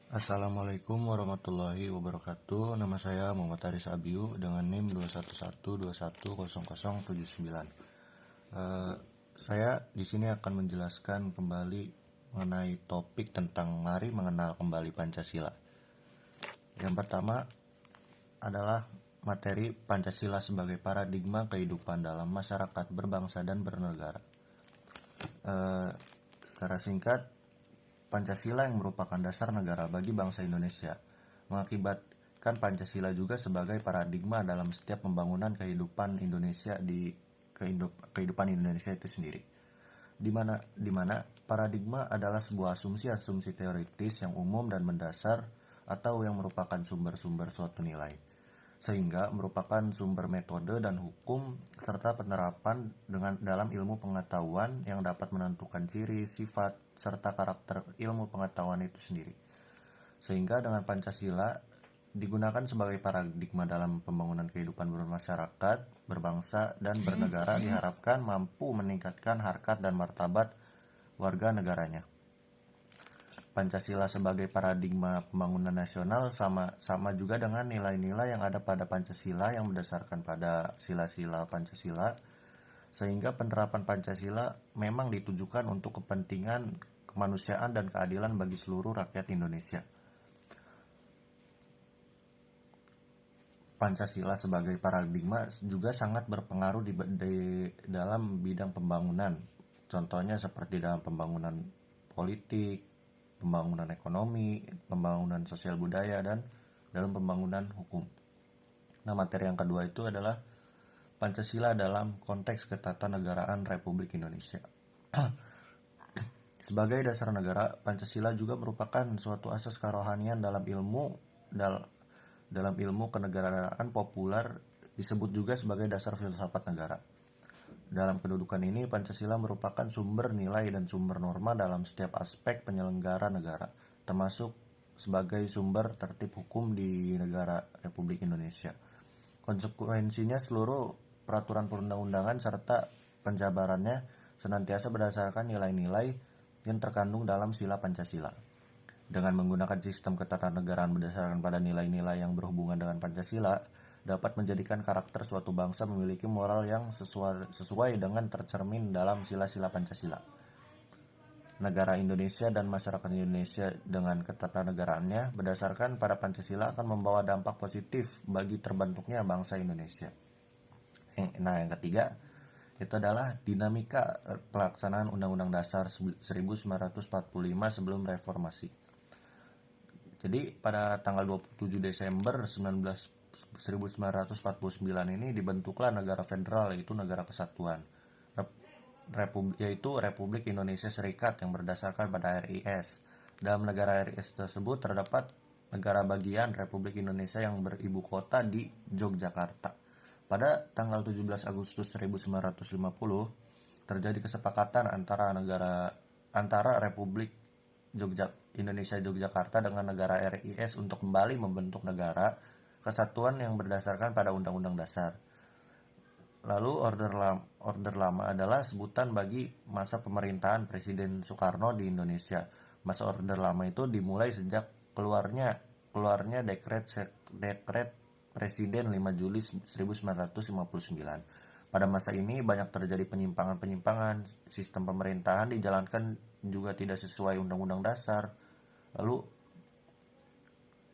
Assalamualaikum warahmatullahi wabarakatuh. Nama saya Muhammad Aris Abiu dengan NIM 211210079. Saya di sini akan menjelaskan kembali mengenai topik tentang mari mengenal kembali Pancasila. Yang pertama adalah materi Pancasila sebagai paradigma kehidupan dalam masyarakat berbangsa dan bernegara. Secara singkat, Pancasila yang merupakan dasar negara bagi bangsa Indonesia mengakibatkan Pancasila juga sebagai paradigma dalam setiap pembangunan kehidupan Indonesia di kehidupan Indonesia itu sendiri. Di mana paradigma adalah sebuah asumsi teoritis yang umum dan mendasar atau yang merupakan sumber-sumber suatu nilai, sehingga merupakan sumber metode dan hukum serta penerapan dalam ilmu pengetahuan yang dapat menentukan ciri, sifat, serta karakter ilmu pengetahuan itu sendiri. Sehingga dengan Pancasila digunakan sebagai paradigma dalam pembangunan kehidupan bermasyarakat, berbangsa, dan bernegara diharapkan mampu meningkatkan harkat dan martabat warga negaranya. Pancasila sebagai paradigma pembangunan nasional sama juga dengan nilai-nilai yang ada pada Pancasila yang berdasarkan pada sila-sila Pancasila, sehingga penerapan Pancasila memang ditujukan untuk kepentingan kemanusiaan dan keadilan bagi seluruh rakyat Indonesia. Pancasila sebagai paradigma juga sangat berpengaruh di dalam bidang pembangunan. Contohnya seperti dalam pembangunan politik, pembangunan ekonomi, pembangunan sosial budaya, dan dalam pembangunan hukum. Nah, materi yang kedua itu adalah Pancasila dalam konteks ketatanegaraan Republik Indonesia. Sebagai dasar negara, Pancasila juga merupakan suatu asas kerohanian dalam ilmu kenegaraan populer, disebut juga sebagai dasar filsafat negara. Dalam kedudukan ini, Pancasila merupakan sumber nilai dan sumber norma dalam setiap aspek penyelenggara negara, termasuk sebagai sumber tertib hukum di negara Republik Indonesia. Konsekuensinya, seluruh peraturan perundang-undangan serta penjabarannya senantiasa berdasarkan nilai-nilai yang terkandung dalam sila Pancasila. Dengan menggunakan sistem ketatanegaraan berdasarkan pada nilai-nilai yang berhubungan dengan Pancasila, dapat menjadikan karakter suatu bangsa memiliki moral yang sesuai dengan tercermin dalam sila-sila Pancasila. Negara Indonesia dan masyarakat Indonesia dengan ketatanegaraannya berdasarkan pada Pancasila akan membawa dampak positif bagi terbentuknya bangsa Indonesia. Nah, yang ketiga itu adalah dinamika pelaksanaan Undang-Undang Dasar 1945 sebelum reformasi. Jadi pada tanggal 27 Desember 1949 ini dibentuklah negara federal, yaitu negara kesatuan, yaitu Republik Indonesia Serikat yang berdasarkan pada RIS. Dalam negara RIS tersebut terdapat negara bagian Republik Indonesia yang beribu kota di Yogyakarta. Pada tanggal 17 Agustus 1950 terjadi kesepakatan antara Republik Indonesia Yogyakarta dengan negara RIS untuk kembali membentuk negara kesatuan yang berdasarkan pada Undang-Undang Dasar. Lalu order lama adalah sebutan bagi masa pemerintahan Presiden Soekarno di Indonesia. Masa order lama itu dimulai sejak keluarnya dekret Presiden 5 Juli 1959. Pada masa ini banyak terjadi penyimpangan, sistem pemerintahan dijalankan juga tidak sesuai Undang-Undang Dasar. Lalu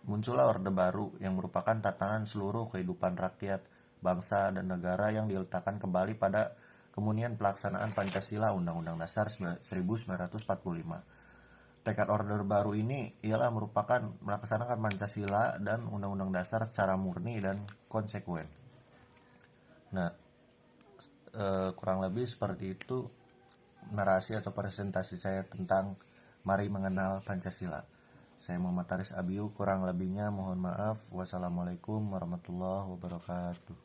muncullah Orde Baru yang merupakan tatanan seluruh kehidupan rakyat, bangsa, dan negara yang diletakkan kembali pada kemunian pelaksanaan Pancasila Undang-Undang Dasar 1945. Tekad Orde Baru ini ialah merupakan melaksanakan Pancasila dan Undang-Undang Dasar secara murni dan konsekuen. Nah, kurang lebih seperti itu narasi atau presentasi saya tentang mari mengenal Pancasila. Saya Muhammad Aris Abiu, kurang lebihnya mohon maaf. Wassalamualaikum warahmatullahi wabarakatuh.